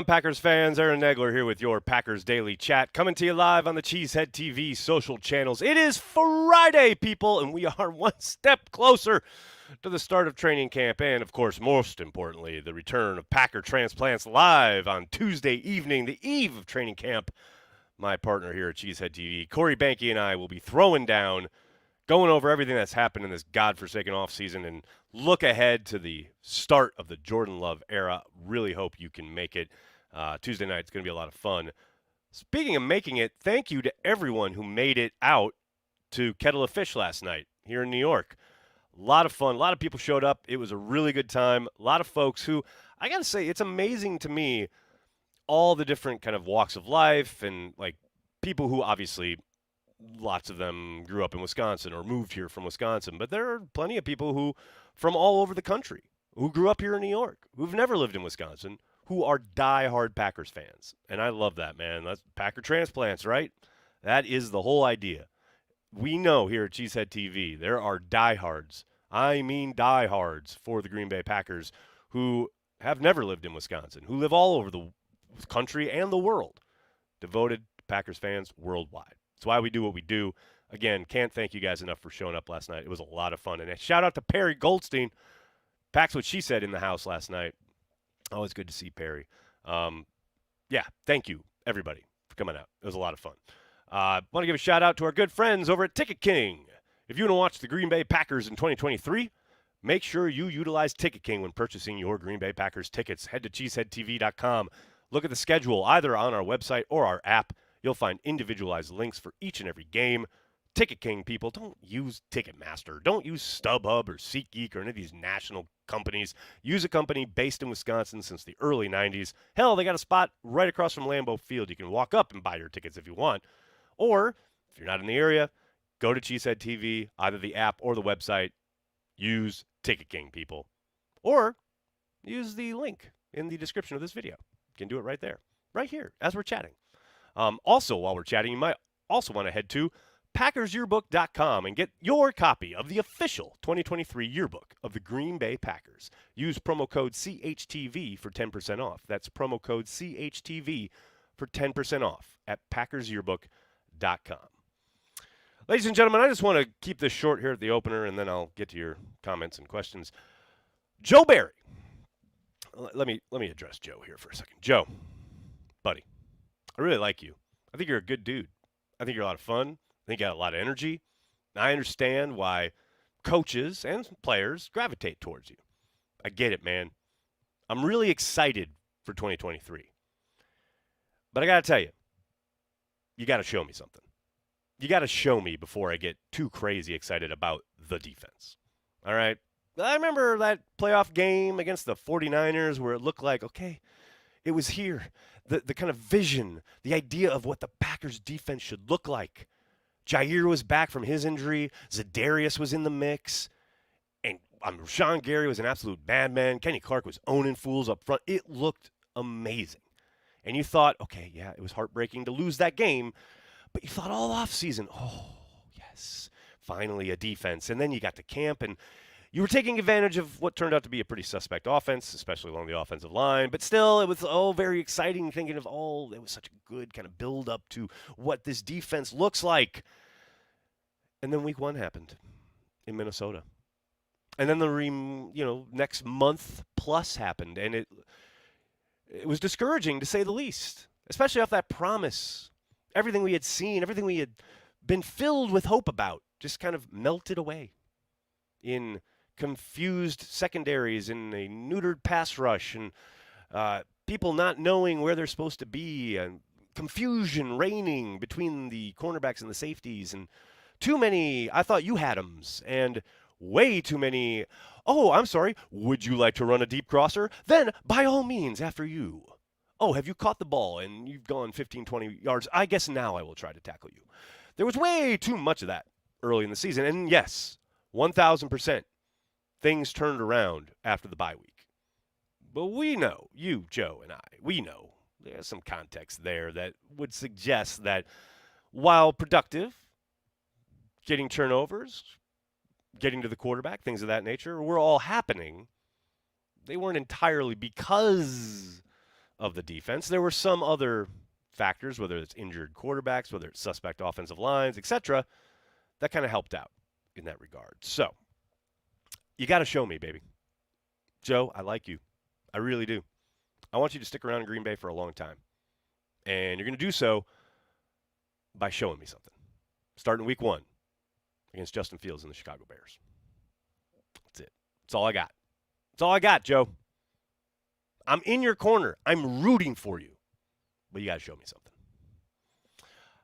on, Packers fans? Aaron Negler here with your Packers Daily Chat, coming to you live on the Cheesehead TV social channels. It is Friday, people, and we are one step closer to the start of training camp and, of course, most importantly, the return of Packer Transplants live on Tuesday evening, the eve of training camp. My partner here at Cheesehead TV, Corey Banke, and I will be throwing down, going over everything that's happened in this godforsaken offseason and look ahead to the start of the Jordan Love era. Really hope you can make it. Tuesday night, it's going to be a lot of fun. Speaking of making it, thank you to everyone who made it out to Kettle of Fish last night here in New York. A lot of fun. A lot of people showed up. It was a really good time. A lot of folks who, I got to say, it's amazing to me, all the different kind of walks of life and like people who obviously lots of them grew up in Wisconsin or moved here from Wisconsin, but there are plenty of people who from all over the country who grew up here in New York, who've never lived in Wisconsin, who are diehard Packers fans. And I love that, man. That's Packer transplants, right? That is the whole idea. We know here at Cheesehead TV, there are diehards. I mean diehards for the Green Bay Packers who have never lived in Wisconsin, who live all over the country and the world, devoted to Packers fans worldwide. That's why we do what we do. Again, can't thank you guys enough for showing up last night. It was a lot of fun. And a shout out to Perry Goldstein. Pack's what she said in the house last night. Always good to see Perry. Yeah, thank you, everybody, for coming out. It was a lot of fun. Want to give a shout out to our good friends over at Ticket King. If you want to watch the Green Bay Packers in 2023, make sure you utilize Ticket King when purchasing your Green Bay Packers tickets. Head to cheeseheadtv.com. Look at the schedule either on our website or our app. You'll find individualized links for each and every game. Ticket King, people, don't use Ticketmaster. Don't use StubHub or SeatGeek or any of these national companies. Use a company based in Wisconsin since the early 90s. Hell, they got a spot right across from Lambeau Field. You can walk up and buy your tickets if you want. Or, if you're not in the area, go to Cheesehead TV, either the app or the website. Use Ticket King, people. Or use the link in the description of this video. You can do it right there, right here, as we're chatting. Also, while we're chatting, you might also want to head to PackersYearbook.com and get your copy of the official 2023 yearbook of the Green Bay Packers. Use promo code CHTV for 10% off. That's promo code CHTV for 10% off at PackersYearbook.com. Ladies and gentlemen, I just want to keep this short here at the opener, and then I'll get to your comments and questions. Joe Barry. Let me address Joe here for a second. Joe, buddy. I really like you. I think you're a good dude. I think you're a lot of fun. I think you got a lot of energy. I understand why coaches and players gravitate towards you. I get it, man. I'm really excited for 2023. But I got to tell you got to show me something. You got to show me before I get too crazy excited about the defense. All right? I remember that playoff game against the 49ers where it looked like, okay, it was here. The kind of vision, the idea of what the Packers defense should look like. Jair was back from his injury. Za'Darius was in the mix. And Rashawn Gary was an absolute madman. Kenny Clark was owning fools up front. It looked amazing. And you thought, okay, yeah, it was heartbreaking to lose that game. But you thought all offseason, oh, yes, finally a defense. And then you got to camp, and you were taking advantage of what turned out to be a pretty suspect offense, especially along the offensive line. But still, it was very exciting thinking of, it was such a good kind of build up to what this defense looks like. And then week 1 happened in Minnesota. And then the next month plus happened. And it was discouraging, to say the least, especially off that promise. Everything we had seen, everything we had been filled with hope about just kind of melted away in confused secondaries, in a neutered pass rush, and people not knowing where they're supposed to be, and confusion reigning between the cornerbacks and the safeties, and too many I thought you had 'ems, and way too many, oh, I'm sorry, would you like to run a deep crosser? Then, by all means, after you. Oh, have you caught the ball and you've gone 15, 20 yards? I guess now I will try to tackle you. There was way too much of that early in the season. And yes, 1,000%, things turned around after the bye week. But we know, you, Joe, and I, we know there's some context there that would suggest that while productive, getting turnovers, getting to the quarterback, things of that nature, were all happening, they weren't entirely because of the defense. There were some other factors, whether it's injured quarterbacks, whether it's suspect offensive lines, etc., that kind of helped out in that regard. So, you got to show me, baby. Joe, I like you. I really do. I want you to stick around in Green Bay for a long time. And you're going to do so by showing me something. Starting week 1 against Justin Fields and the Chicago Bears. That's it. That's all I got. That's all I got, Joe. I'm in your corner. I'm rooting for you. But you got to show me something.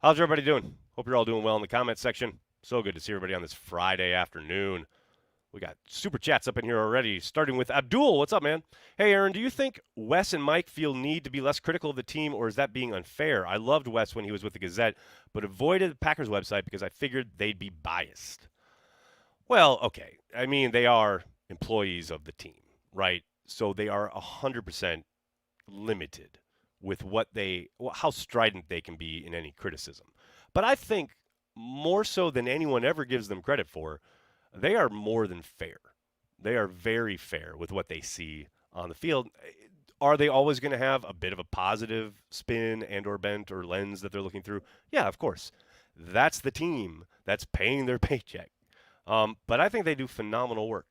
How's everybody doing? Hope you're all doing well in the comments section. So good to see everybody on this Friday afternoon. We got super chats up in here already, starting with Abdul. What's up, man? Hey, Aaron, do you think Wes and Mike feel need to be less critical of the team, or is that being unfair? I loved Wes when he was with the Gazette, but avoided the Packers website because I figured they'd be biased. Well, okay. I mean, they are employees of the team, right? So they are 100% limited with how strident they can be in any criticism. But I think more so than anyone ever gives them credit for, they are more than fair. They are very fair with what they see on the field. Are they always going to have a bit of a positive spin and or bent or lens that they're looking through? Yeah, of course. That's the team that's paying their paycheck. But I think they do phenomenal work.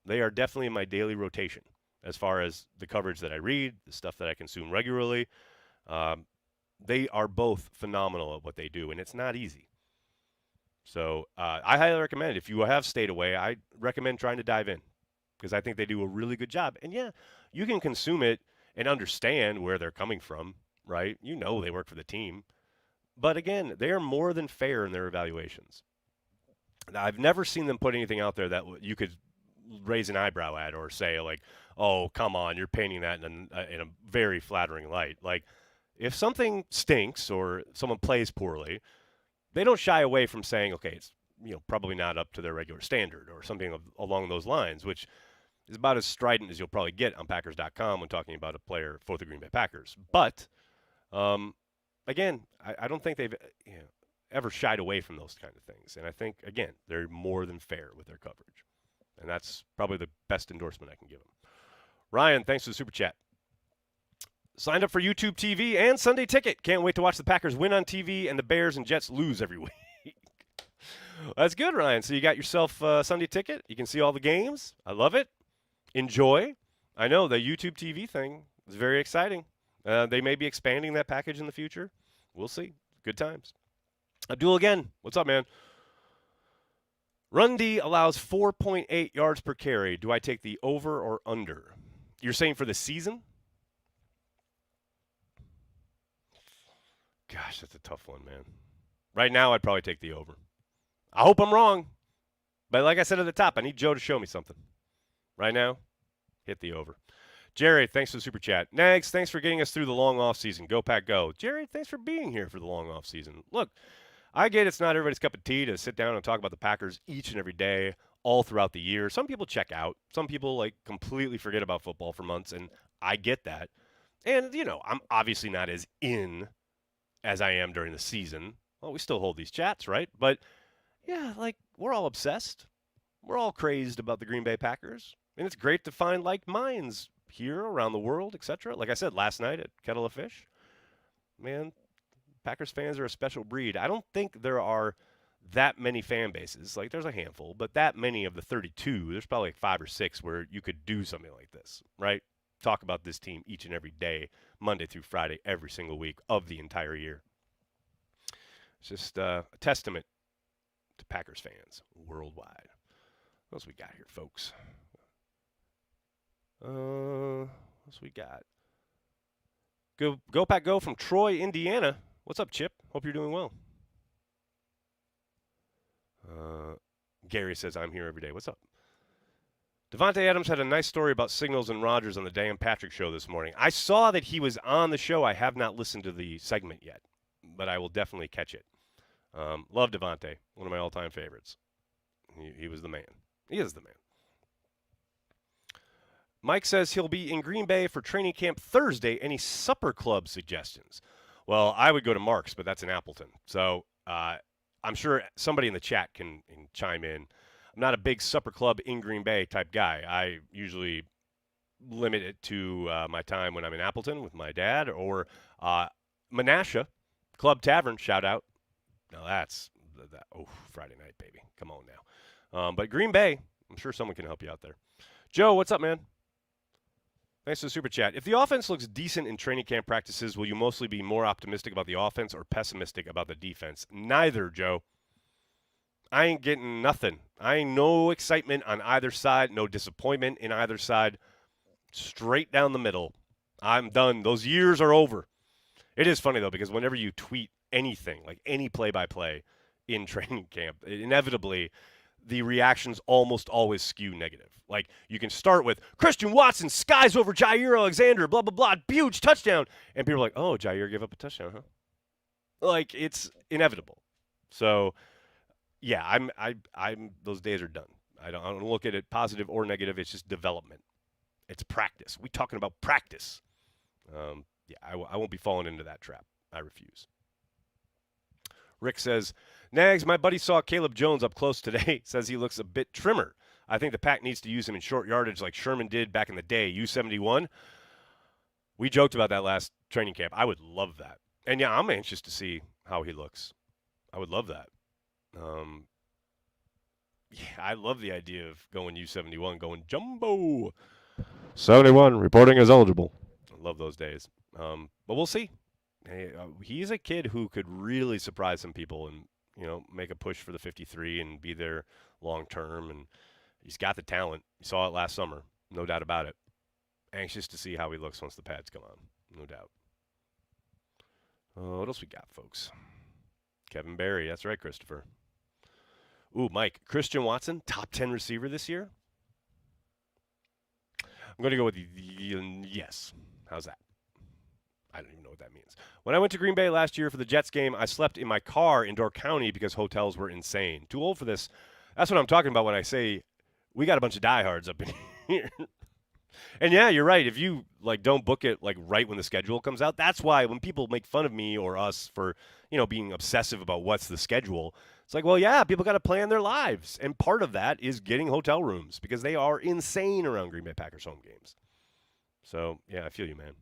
They are definitely in my daily rotation as far as the coverage that I read, the stuff that I consume regularly. They are both phenomenal at what they do, and it's not easy. So I highly recommend it. If you have stayed away, I recommend trying to dive in because I think they do a really good job. And, yeah, you can consume it and understand where they're coming from, right? You know they work for the team. But, again, they are more than fair in their evaluations. Now, I've never seen them put anything out there that you could raise an eyebrow at or say, like, oh, come on, you're painting that in a very flattering light. Like, if something stinks or someone plays poorly, they don't shy away from saying, okay, it's probably not up to their regular standard or something along those lines, which is about as strident as you'll probably get on Packers.com when talking about a player for the Green Bay Packers. But, again, I don't think they've ever shied away from those kind of things. And I think, again, they're more than fair with their coverage. And that's probably the best endorsement I can give them. Ryan, thanks for the super chat. Signed up for YouTube TV and Sunday Ticket. Can't wait to watch the Packers win on TV and the Bears and Jets lose every week. That's good, Ryan. So you got yourself a Sunday Ticket. You can see all the games. I love it. Enjoy. I know the YouTube TV thing is very exciting. They may be expanding that package in the future. We'll see. Good times. Abdul again. What's up, man? Run D allows 4.8 yards per carry. Do I take the over or under? You're saying for the season? Gosh, that's a tough one, man. Right now, I'd probably take the over. I hope I'm wrong. But like I said at the top, I need Joe to show me something. Right now, hit the over. Jerry, thanks for the super chat. Nags, thanks for getting us through the long off season. Go Pack Go. Jerry, thanks for being here for the long off season. Look, I get it's not everybody's cup of tea to sit down and talk about the Packers each and every day, all throughout the year. Some people check out. Some people completely forget about football for months, and I get that. And, I'm obviously not as in as I am during the season. Well, we still hold these chats, right? But, yeah, we're all obsessed. We're all crazed about the Green Bay Packers. And it's great to find like minds here around the world, etc. Like I said last night at Kettle of Fish. Man, Packers fans are a special breed. I don't think there are that many fan bases. There's a handful, but that many of the 32, there's probably 5 or 6 where you could do something like this, right? Talk about this team each and every day, Monday through Friday, every single week of the entire year. It's just a testament to Packers fans worldwide. What else we got here, folks? What else we got? Go Pack Go from Troy, Indiana. What's up, Chip? Hope you're doing well. Gary says, I'm here every day. What's up? Devontae Adams had a nice story about Signals and Rogers on the Dan Patrick show this morning. I saw that he was on the show. I have not listened to the segment yet, but I will definitely catch it. Love Devontae, one of my all-time favorites. He was the man. He is the man. Mike says he'll be in Green Bay for training camp Thursday. Any supper club suggestions? Well, I would go to Mark's, but that's in Appleton. So I'm sure somebody in the chat can chime in. I'm not a big supper club in Green Bay type guy. I usually limit it to my time when I'm in Appleton with my dad or Menasha Club Tavern. Shout out. Now that's Friday night, baby. Come on now. But Green Bay, I'm sure someone can help you out there. Joe, what's up, man? Thanks for the super chat. If the offense looks decent in training camp practices, will you mostly be more optimistic about the offense or pessimistic about the defense? Neither, Joe. I ain't getting nothing. I ain't no excitement on either side, no disappointment in either side. Straight down the middle. I'm done. Those years are over. It is funny, though, because whenever you tweet anything, like any play-by-play in training camp, inevitably the reactions almost always skew negative. Like, you can start with Christian Watson skies over Jair Alexander, blah, blah, blah, huge touchdown. And people are like, oh, Jair gave up a touchdown, huh? Like, it's inevitable. So, yeah, I'm those days are done. I don't look at it positive or negative. It's just development. It's practice. We talking about practice. I won't be falling into that trap. I refuse. Rick says, Nags, my buddy saw Caleb Jones up close today. Says he looks a bit trimmer. I think the Pack needs to use him in short yardage like Sherman did back in the day, U71. We joked about that last training camp. I would love that. And, yeah, I'm anxious to see how he looks. I would love that. Yeah, I love the idea of going U71, going jumbo. 71, reporting as eligible. I love those days. But we'll see. Hey, he's a kid who could really surprise some people and, make a push for the 53 and be there long term. And he's got the talent. You saw it last summer. No doubt about it. Anxious to see how he looks once the pads come on. No doubt. What else we got, folks? Kevin Barry. That's right, Christopher. Ooh, Mike. Christian Watson, top 10 receiver this year? I'm going to go with yes. How's that? I don't even know what that means. When I went to Green Bay last year for the Jets game, I slept in my car in Door County because hotels were insane. Too old for this. That's what I'm talking about when I say we got a bunch of diehards up in here. And yeah, you're right. If you don't book it right when the schedule comes out, that's why when people make fun of me or us for, being obsessive about what's the schedule, it's like, well, yeah, people got to plan their lives. And part of that is getting hotel rooms because they are insane around Green Bay Packers home games. So, yeah, I feel you, man.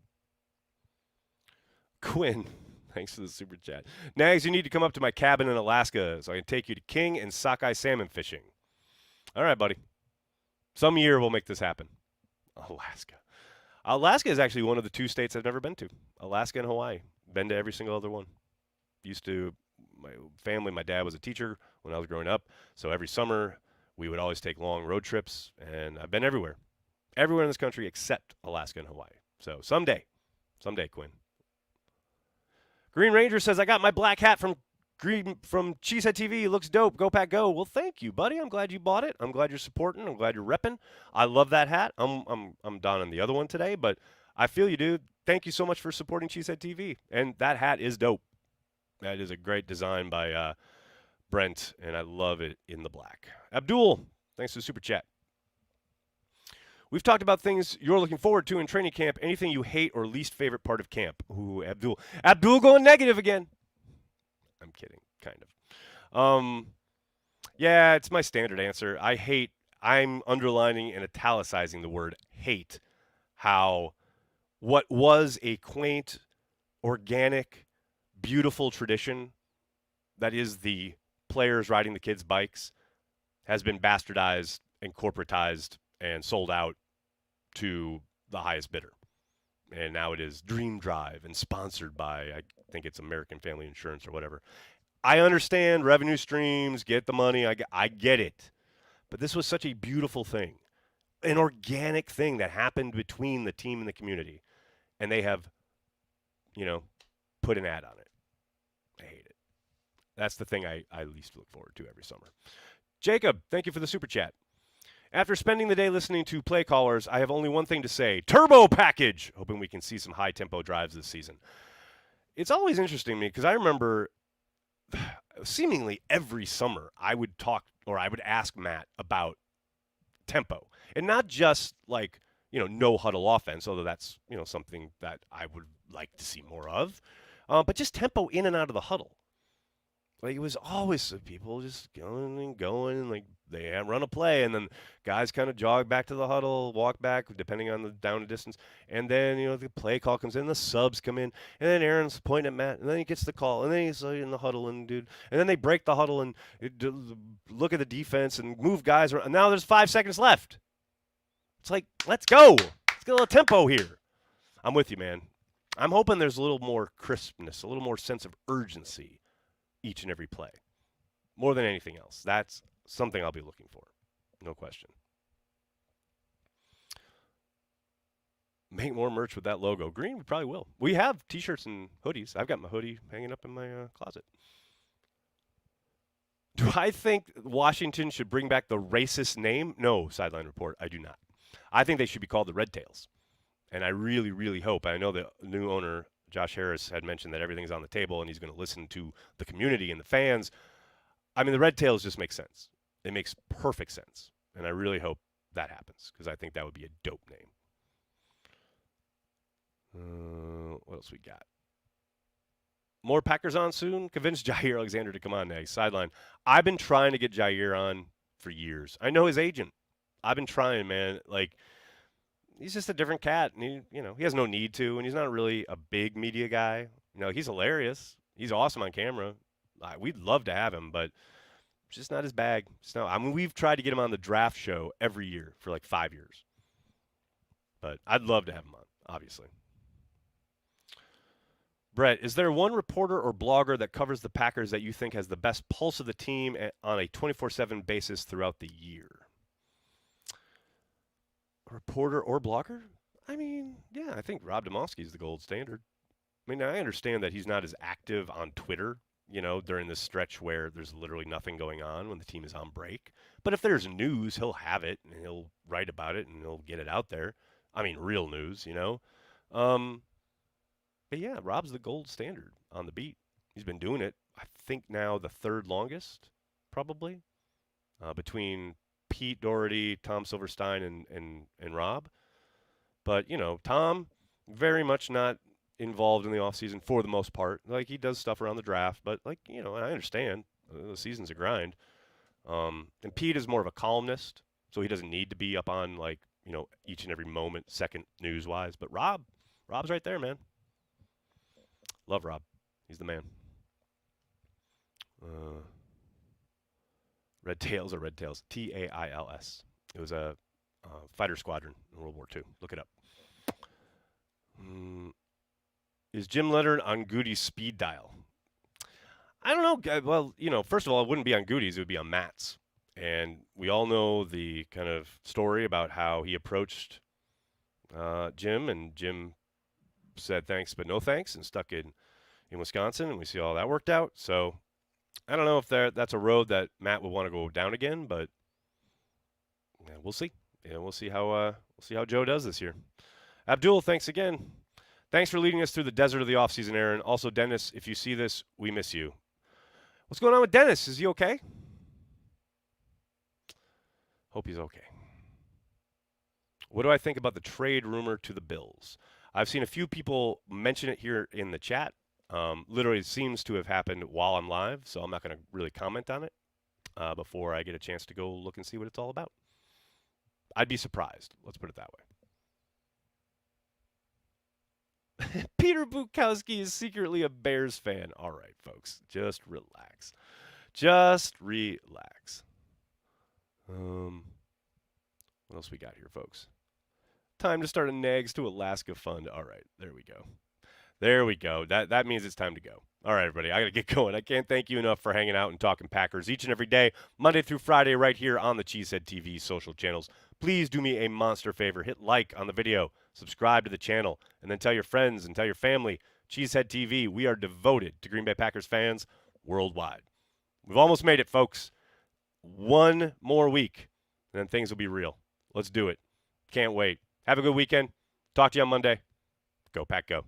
Quinn, thanks for the super chat. Nags, you need to come up to my cabin in Alaska so I can take you to king and sockeye salmon fishing. All right, buddy. Some year we'll make this happen. Alaska. Alaska is actually one of the two states I've never been to. Alaska and Hawaii. Been to every single other one. My family, my dad was a teacher when I was growing up, so every summer we would always take long road trips, and I've been everywhere. Everywhere in this country except Alaska and Hawaii. So someday, Quinn. Green Ranger says, I got my black hat from Cheesehead TV. It looks dope. Go Pack Go. Well, thank you, buddy. I'm glad you bought it. I'm glad you're supporting. I'm glad you're repping. I love that hat. I'm donning the other one today, but I feel you, dude. Thank you so much for supporting Cheesehead TV. And that hat is dope. That is a great design by Brent, and I love it in the black. Abdul, thanks for the super chat. We've talked about things you're looking forward to in training camp. Anything you hate or least favorite part of camp? Ooh, Abdul. Abdul going negative again. I'm kidding, kind of. Yeah, it's my standard answer. I'm underlining and italicizing the word hate, how what was a quaint, organic, beautiful tradition that is the players riding the kids' bikes has been bastardized and corporatized and sold out to the highest bidder. And now it is Dream Drive and sponsored by, I think it's American Family Insurance or whatever. I understand revenue streams, get the money, I get it. But this was such a beautiful thing, an organic thing that happened between the team and the community. And they have, put an ad on it. I hate it. That's the thing I least look forward to every summer. Jacob, thank you for the super chat. After spending the day listening to play callers, I have only one thing to say. Turbo package! Hoping we can see some high-tempo drives this season. It's always interesting to me because I remember seemingly every summer I would ask Matt about tempo. And not just no huddle offense, although that's, something that I would like to see more of. But just tempo in and out of the huddle. Like, it was always people just going and going, and like they run a play, and then guys kind of jog back to the huddle, walk back, depending on the down and distance, and then the play call comes in, the subs come in, and then Aaron's pointing at Matt, and then he gets the call, and then he's in the huddle, and and then they break the huddle and look at the defense and move guys around. And now there's 5 seconds left. It's like, let's go, let's get a little tempo here. I'm with you, man. I'm hoping there's a little more crispness, a little more sense of urgency each and every play. More than anything else. That's something I'll be looking for. No question. Make more merch with that logo. Green, we probably will. We have t-shirts and hoodies. I've got my hoodie hanging up in my closet. Do I think Washington should bring back the racist name? No, Sideline Report, I do not. I think they should be called the Red Tails. And I really, really hope. I know the new owner, Josh Harris, had mentioned that everything's on the table and he's going to listen to the community and the fans. I mean, the Red Tails just make sense. It makes perfect sense. And I really hope that happens because I think that would be a dope name. What else we got? More Packers on soon? Convince Jair Alexander to come on next. Sideline. I've been trying to get Jair on for years. I know his agent. I've been trying, man. Like, he's just a different cat, and he has no need to, and he's not really a big media guy. He's hilarious. He's awesome on camera. We'd love to have him, but it's just not his bag. We've tried to get him on the draft show every year for like 5 years. But I'd love to have him on, obviously. Brett, is there one reporter or blogger that covers the Packers that you think has the best pulse of the team on a 24/7 basis throughout the year? A reporter or blogger? I mean, yeah, I think Rob Demovsky is the gold standard. I mean, I understand that he's not as active on Twitter, during this stretch where there's literally nothing going on when the team is on break. But if there's news, he'll have it, and he'll write about it, and he'll get it out there. I mean, real news, But yeah, Rob's the gold standard on the beat. He's been doing it, I think now the third longest, probably, between Pete Doherty, Tom Silverstein, and Rob. But, Tom, very much not involved in the offseason for the most part. Like, he does stuff around the draft, but, I understand. The season's a grind. And Pete is more of a columnist, so he doesn't need to be up on, each and every moment, second, news-wise. But Rob's right there, man. Love Rob. He's the man. Red Tails or Red Tails? Tails. It was a fighter squadron in World War II. Look it up. Is Jim Leonard on Goody's speed dial? I don't know. Well, first of all, it wouldn't be on Goody's. It would be on Matt's. And we all know the kind of story about how he approached Jim, and Jim said thanks but no thanks and stuck in Wisconsin, and we see all that worked out. So I don't know if that's a road that Matt would want to go down again, but yeah, we'll see. We'll see how Joe does this year. Abdul, thanks again. Thanks for leading us through the desert of the offseason, Aaron. Also, Dennis, if you see this, we miss you. What's going on with Dennis? Is he okay? Hope he's okay. What do I think about the trade rumor to the Bills? I've seen a few people mention it here in the chat. Literally, it seems to have happened while I'm live, so I'm not going to really comment on it before I get a chance to go look and see what it's all about. I'd be surprised. Let's put it that way. Peter Bukowski is secretly a Bears fan. All right, folks, just relax. Just relax. What else we got here, folks? Time to start a Nags to Alaska fund. All right, there we go. There we go. That means it's time to go. All right, everybody, I got to get going. I can't thank you enough for hanging out and talking Packers each and every day, Monday through Friday, right here on the Cheesehead TV social channels. Please do me a monster favor. Hit like on the video, subscribe to the channel, and then tell your friends and tell your family. Cheesehead TV, we are devoted to Green Bay Packers fans worldwide. We've almost made it, folks. One more week, and then things will be real. Let's do it. Can't wait. Have a good weekend. Talk to you on Monday. Go Pack, go.